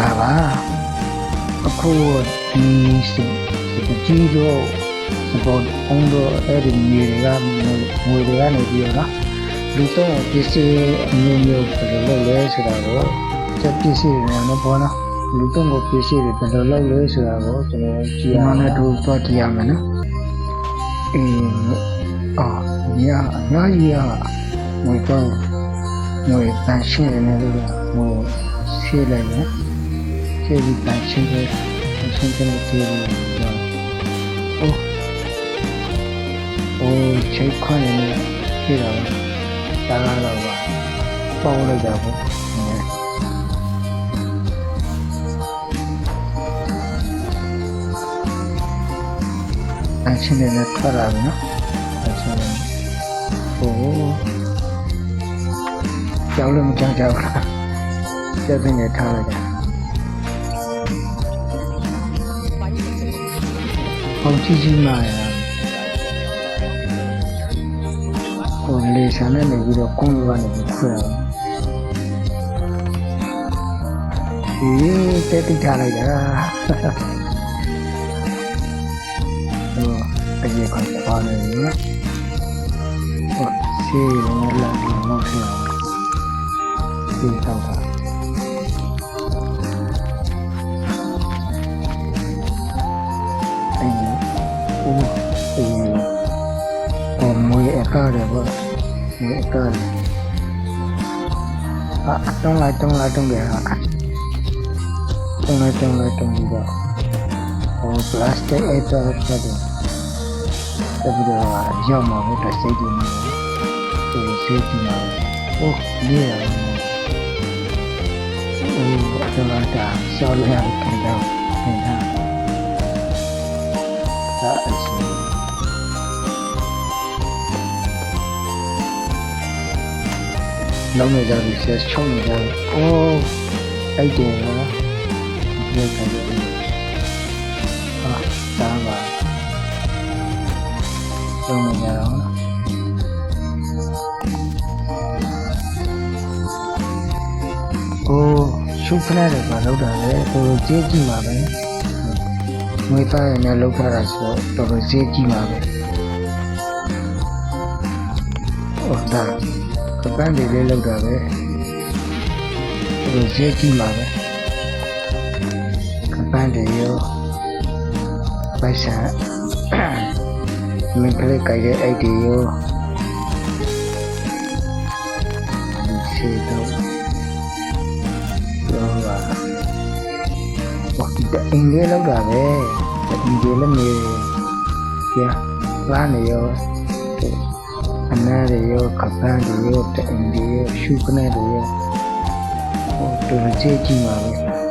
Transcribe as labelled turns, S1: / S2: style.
S1: လာပါအခုဒီကြီးတော့စပေါ်အောင်တော့အဲ့ဒီမြေတွေကငွေတွေကနေပြီးတော့လူတော့ပစ္စည်းအမျိုးမျိုးဘယ်လိုလုပ်လဲဆိုတာကိုချက်ပစ္စည်းတွေနဲ့ပေါ့နော်လူတော့ကိုပစ္စည်းတွေဘယ်လိုလုပ်လဲဆိုတာကိုကျွန်တော်ကြည့်ရအောင်နဲ့တို့တော့ကြည့်ရမယ်နော်ညာကြီးငွေတော့ငွေတန်ရှင်းနေတယ်ငွေရှင်းလိုက်နော်ရှင်းပြီးတန်ရှင်းတဲ့ရှင်းတဲ့ဒီလိုချိန်ခွင့်နေပြတော့တာလာတော့ပါပေါင်းလိုက်ကြဘူးအချင်းနဲ့ထွက်လာပြီနော်အချင်းကြောက်လို့မကြောက်ကြဘူးလားကျက်တဲ့နဲ့ထားလိုက်ကြအောင်ကြီးမာရလေဆန်နဲ့နေပြီးတော့ကုန်းကနေပြီးခွဲအောင်တက်တိထားလိုက်တာအရေးခွန်ပါနေနော်ရှေးလည်းလာပြီးမောက်ထားရှေးတော့တာမွေအကားတယ်ပေါ့မွေအကားတယ်တုံးလိုက်တယ်တုံးလိုက်ပြီးတော့ပလတ်စတစ်အဲ့တော့ဖြစ်တယ်ပြီးတော့ရောက်မှာပဲစိတ်ကြီးနေတယ်စိတ်ကြီးနေလေးရတော့တာဆော်ရရခင်တော့ခင်တာအစီလုံးနေကြပြီဆက်ချုံနေကြပြီအဲ့တယ်နော်ဒီကနေ့တာပါလုံးနေကြတော့ရှုပ်ခနဲ့တော့လောက်တာလေကြေးကြည့်ပါပဲငွေသားရနဲ့လောက်ထားတာဆိုတော့တော်ကြေးကြည့်ပါပဲဒါကပန်းတွေလေးလောက်တာပဲဈေးကြီးမှာပဲကပန်းတွေရောပိုက်ဆံမင်းကလေးကြိုက်တဲ့အဲ့ဒီရောဒီစေတော့အင်္ဂလိပ်လောက်တာပဲအင်္ဂလိပ်လည်းနေပြလာနေရောအနားတွေရောကပန်းတွေရောတအင်တွေရောရှုခနဲ့တွေရောတော်ကြေးကြီးပါပဲ